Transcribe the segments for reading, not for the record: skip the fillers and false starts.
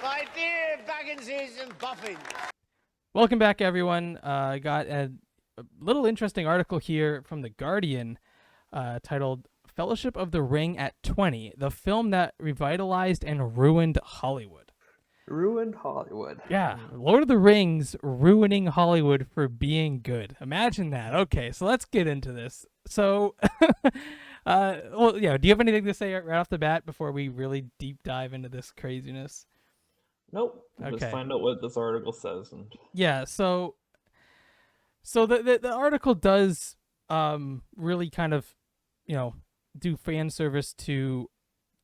My dear Bagginses and Buffins. Welcome back, everyone. I got a little interesting article here from The Guardian titled Fellowship of the Ring at 20, the film that revitalized and ruined Hollywood. Ruined Hollywood. Yeah, Lord of the Rings ruining Hollywood for being good. Imagine that. Okay, so let's get into this. So, do you have anything to say right off the bat before we really deep dive into this craziness? Nope. Okay. Just find out what this article says. Yeah, so the article does really kind of, do fan service to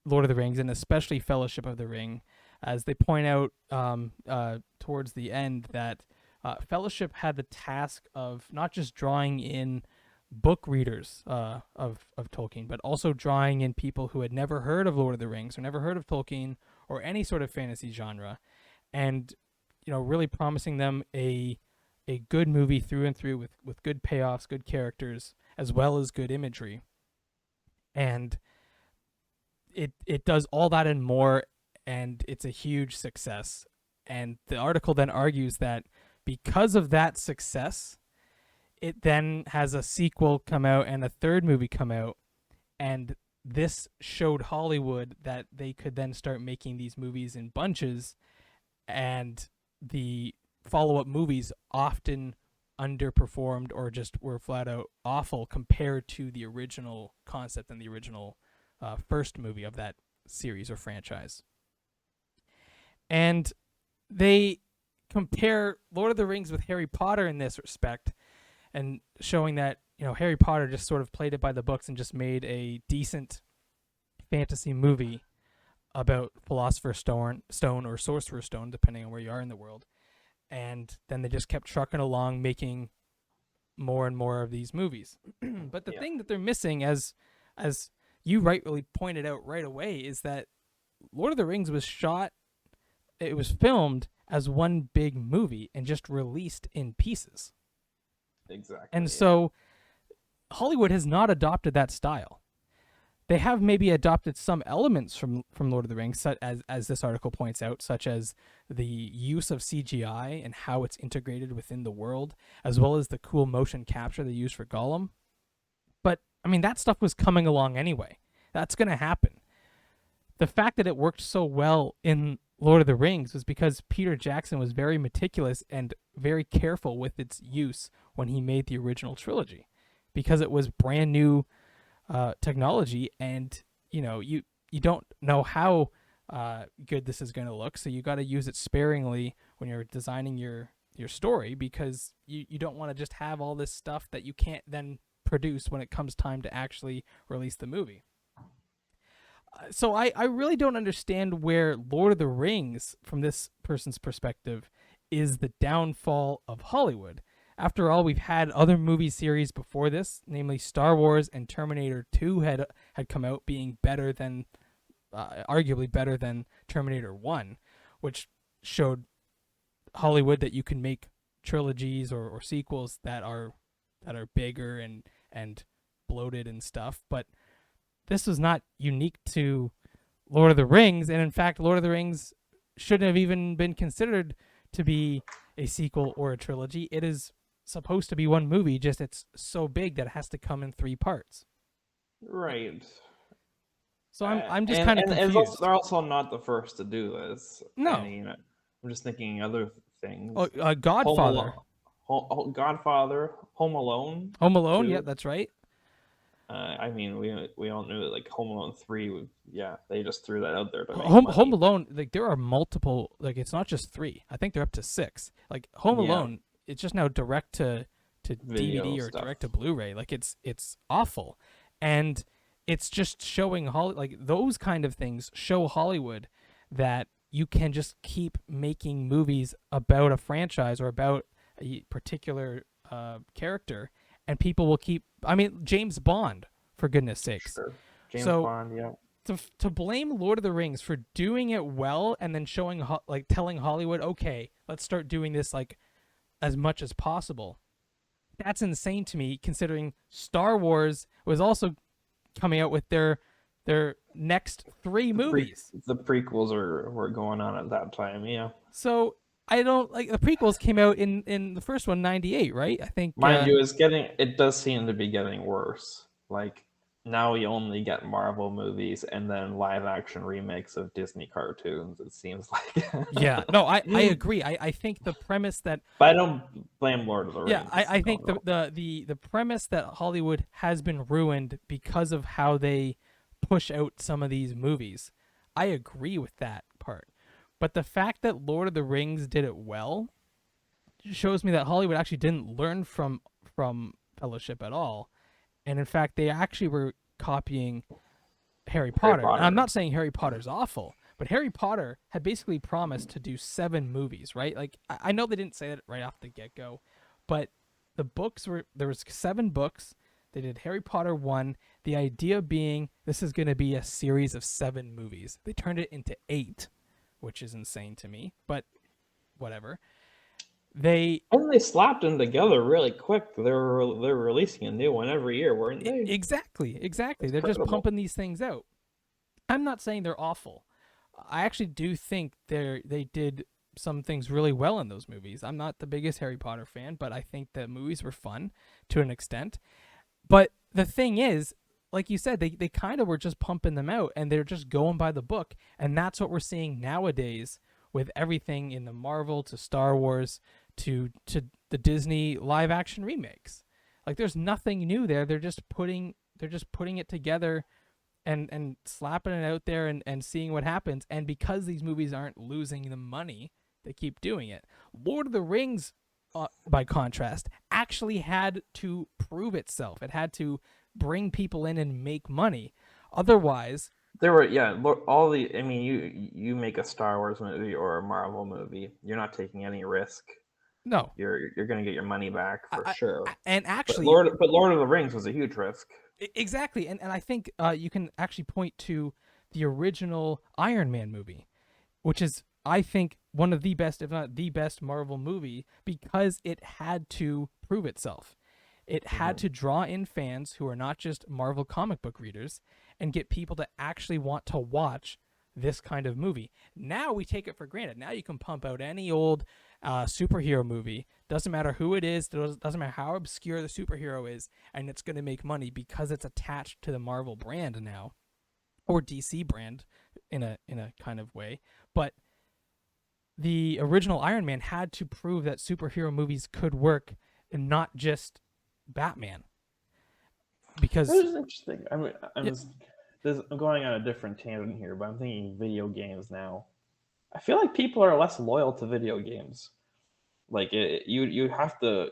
Lord of the Rings and especially Fellowship of the Ring, as they point out towards the end that Fellowship had the task of not just drawing in book readers of Tolkien, but also drawing in people who had never heard of Lord of the Rings or never heard of Tolkien or any sort of fantasy genre, and really promising them a good movie through and through with good payoffs, good characters, as well as good imagery. And it does all that and more, and it's a huge success. And the article then argues that because of that success, it then has a sequel come out and a third movie come out, and this showed Hollywood that they could then start making these movies in bunches, and the follow-up movies often underperformed or just were flat out awful compared to the original concept and the original first movie of that series or franchise. And they compare Lord of the Rings with Harry Potter in this respect, and showing that Harry Potter just sort of played it by the books and just made a decent fantasy movie about Philosopher's Stone or Sorcerer's Stone, depending on where you are in the world. And then they just kept trucking along, making more and more of these movies. But the thing that they're missing, as you rightly pointed out right away, is that Lord of the Rings was filmed as one big movie and just released in pieces. Exactly. And so Hollywood has not adopted that style. They have maybe adopted some elements from Lord of the Rings, such as this article points out, such as the use of CGI and how it's integrated within the world, as well as the cool motion capture they use for Gollum. But, that stuff was coming along anyway. That's going to happen. The fact that it worked so well in Lord of the Rings was because Peter Jackson was very meticulous and very careful with its use when he made the original trilogy, because it was brand new technology, and you don't know how good this is going to look, so you got to use it sparingly when you're designing your story, because you don't want to just have all this stuff that you can't then produce when it comes time to actually release the movie. So I really don't understand where Lord of the Rings, from this person's perspective, is the downfall of Hollywood. After all, we've had other movie series before this, namely Star Wars and Terminator 2 had come out, being better than, arguably better than Terminator 1, which showed Hollywood that you can make trilogies or sequels that are bigger and bloated and stuff. But this was not unique to Lord of the Rings, and in fact, Lord of the Rings shouldn't have even been considered to be a sequel or a trilogy. It is supposed to be one movie, just it's so big that it has to come in 3 parts. Right. So I'm just kind of confused. They're also not the first to do this. No. I'm just thinking other things. Godfather. Godfather, Home Alone. Home Alone, 2. yeah, that's right. We all knew that Home Alone 3 they just threw that out there to make Home Alone, there are multiple, it's not just 3. I think they're up to 6. Home Alone, it's just now direct to DVD or stuff. direct to Blu-ray. It's awful, and it's just showing those kind of things show Hollywood that you can just keep making movies about a franchise or about a particular character, and people will keep. James Bond, for goodness sakes. Sure. James So, Bond, yeah. To blame Lord of the Rings for doing it well and then showing telling Hollywood, okay, let's start doing this as much as possible. That's insane to me, considering Star Wars was also coming out with their next 3 movies. The prequels were going on at that time. Yeah, So I don't like the prequels came out in the first one 98, right? I think mind you, it does seem to be getting worse. Like now we only get Marvel movies and then live action remakes of Disney cartoons. It seems like. yeah. No, I agree. I think the premise that But I don't blame Lord of the yeah, Rings. I think No. the premise that Hollywood has been ruined because of how they push out some of these movies. I agree with that part. But the fact that Lord of the Rings did it well shows me that Hollywood actually didn't learn from Fellowship at all. And in fact, they actually were copying Harry Harry Potter. And I'm Potter. not saying Harry Potter's awful, but Harry Potter had basically promised to do 7 movies, right? Like I know they didn't say that right off the get-go, but the books were there was 7 books. They did Harry Potter 1, the idea being this is going to be a series of 7 movies. They turned it into 8, which is insane to me, but whatever. They And they slapped them together really quick. They're releasing a new one every year, weren't they? exactly. That's They're just incredible. pumping these things out. I'm not saying they're awful. I actually do think they did some things really well in those movies. I'm not the biggest Harry Potter fan, but I think the movies were fun to an extent. But the thing is, like you said, they kind of were just pumping them out and they're just going by the book. And that's what we're seeing nowadays with everything in the Marvel to Star Wars to the Disney live action remakes. Like there's nothing new there. They're just putting it together and slapping it out there and seeing what happens. And because these movies aren't losing the money, they keep doing it. Lord of the Rings, by contrast, actually had to prove itself. It had to bring people in and make money. Otherwise, There were all the. I mean, you make a Star Wars movie or a Marvel movie, you're not taking any risk. no. You're gonna get your money back for sure. And But actually, Lord of the Rings was a huge risk. exactly. And I think you can actually point to the original Iron Man movie, which is, I think, one of the best, if not the best, Marvel movie because it had to prove itself. It had to draw in fans who are not just Marvel comic book readers and get people to actually want to watch this kind of movie. Now we take it for granted. Now you can pump out any old superhero movie. Doesn't matter who it is, doesn't matter how obscure the superhero is, and it's going to make money because it's attached to the Marvel brand now, or DC brand in a kind of way. But the original Iron Man had to prove that superhero movies could work and not just Batman. Because It was interesting. yeah, I'm going on a different tangent here, but I'm thinking video games now. I feel like people are less loyal to video games. Like you have to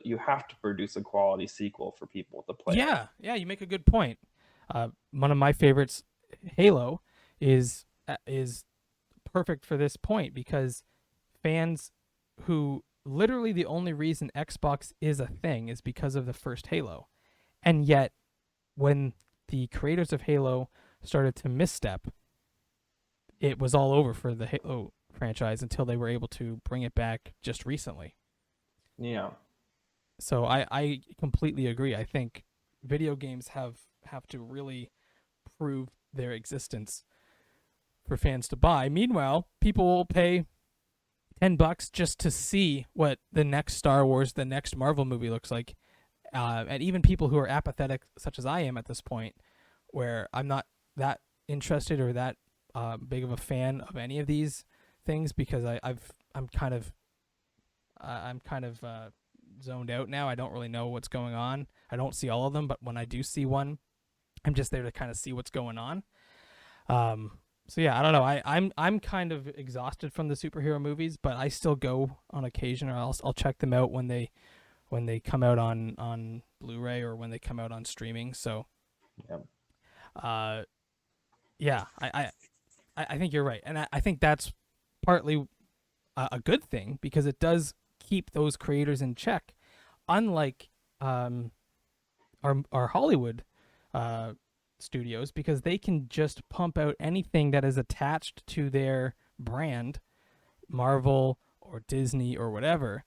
produce a quality sequel for people to play it. yeah, you make a good point. One of my favorites, Halo, is perfect for this point because fans who literally the only reason Xbox is a thing is because of the first Halo. And yet when the creators of Halo started to misstep, it was all over for the Halo franchise until they were able to bring it back just recently. Yeah. So I completely agree. I think video games have to really prove their existence for fans to buy. Meanwhile, people will pay $10 just to see what the next Star Wars, the next Marvel movie looks like. And even people who are apathetic, such as I am at this point, where I'm not that interested or that big of a fan of any of these things because I'm kind of zoned out now. I don't really know what's going on. I don't see all of them, but when I do see one, I'm just there to kind of see what's going on. So yeah, I don't know. I'm kind of exhausted from the superhero movies, but I still go on occasion, or I'll check them out when they come out on Blu-ray or when they come out on streaming. So, Yeah. Yeah, I think you're right, and I think that's partly a good thing because it does keep those creators in check, unlike our Hollywood studios, because they can just pump out anything that is attached to their brand, Marvel or Disney or whatever,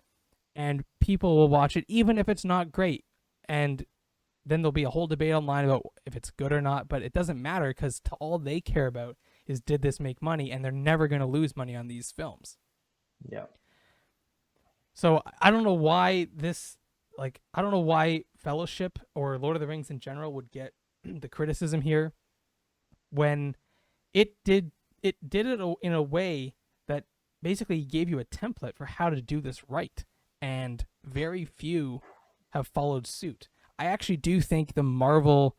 and people will watch it even if it's not great. And then there'll be a whole debate online about if it's good or not, but it doesn't matter because all they care about is did this make money, and they're never going to lose money on these films. Yeah. So I don't know why I don't know why Fellowship or Lord of the Rings in general would get the criticism here when it did it in a way that basically gave you a template for how to do this right, and very few have followed suit. I actually do think the Marvel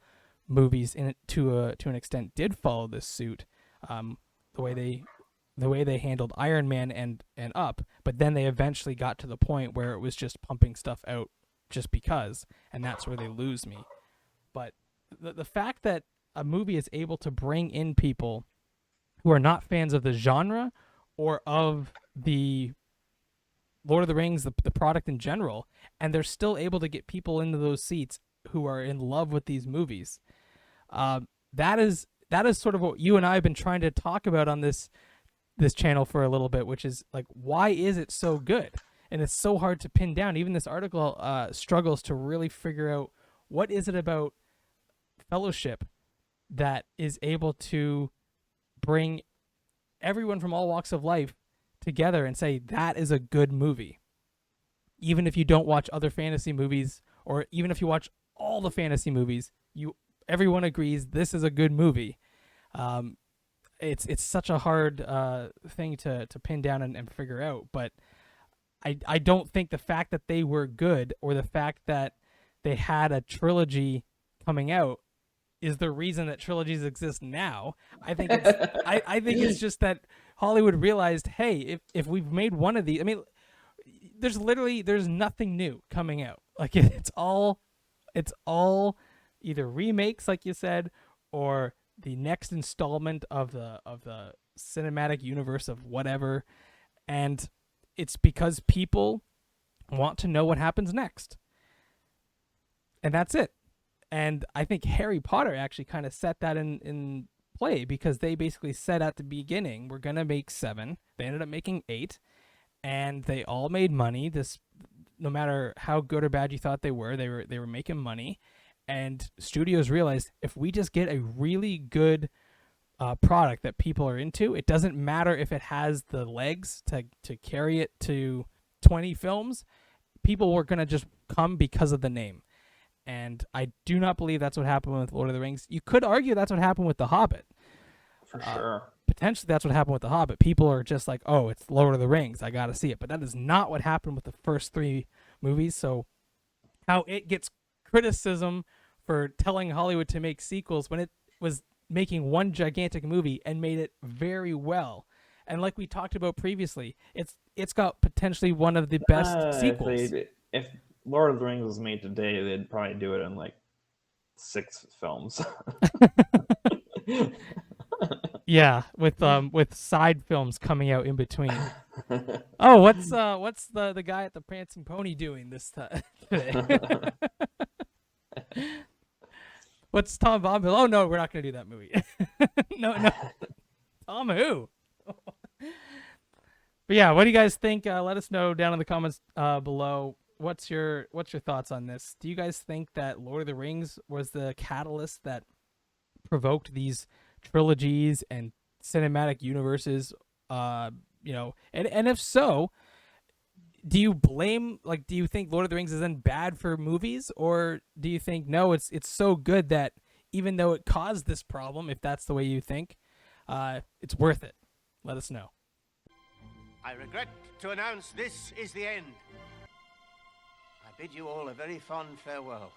movies to an extent did follow this suit, the way they handled Iron Man and Up, but then they eventually got to the point where it was just pumping stuff out just because, and that's where they lose me. But the fact that a movie is able to bring in people who are not fans of the genre or of the Lord of the Rings, the product in general, and they're still able to get people into those seats who are in love with these movies. That is sort of what you and I have been trying to talk about on this channel for a little bit, which is like, why is it so good? And it's so hard to pin down. Even this article struggles to really figure out what is it about Fellowship that is able to bring everyone from all walks of life together and say that is a good movie. Even if you don't watch other fantasy movies, or even if you watch all the fantasy movies, everyone agrees this is a good movie. It's such a hard thing to pin down and figure out, but I don't think the fact that they were good or the fact that they had a trilogy coming out is the reason that trilogies exist now. I think it's I think it's just that Hollywood realized, hey, if we've made one of these, I mean, there's nothing new coming out. Like it's all either remakes, like you said, or the next installment of the cinematic universe of whatever, and it's because people want to know what happens next, and that's it. And I think Harry Potter actually kind of set that in play, because they basically said at the beginning, we're gonna make 7. They ended up making 8, and they all made money. No matter how good or bad you thought they were making money. And studios realized, if we just get a really good product that people are into, it doesn't matter if it has the legs to carry it to 20 films, people were going to just come because of the name. And I do not believe that's what happened with Lord of the Rings. You could argue that's what happened with The Hobbit. For sure. Potentially that's what happened with The Hobbit. People are just like, oh, it's Lord of the Rings, I got to see it. But that is not what happened with the first 3 movies. So how it gets criticism for telling Hollywood to make sequels when it was making one gigantic movie and made it very well. And like we talked about previously, it's got potentially one of the best sequels. If Lord of the Rings was made today, they'd probably do it in like 6 films. Yeah, with side films coming out in between. Oh, what's the guy at the Prancing Pony doing this today? What's Tom Bombadil? Oh no, we're not gonna do that movie. No. Tom who? But yeah, what do you guys think? Let us know down in the comments below. What's your thoughts on this? Do you guys think that Lord of the Rings was the catalyst that provoked these trilogies and cinematic universes? And if so, do you think Lord of the Rings is then bad for movies, or do you think no, it's so good that even though it caused this problem, if that's the way you think, it's worth it? Let us know. I regret to announce this is the end. I bid you all a very fond farewell.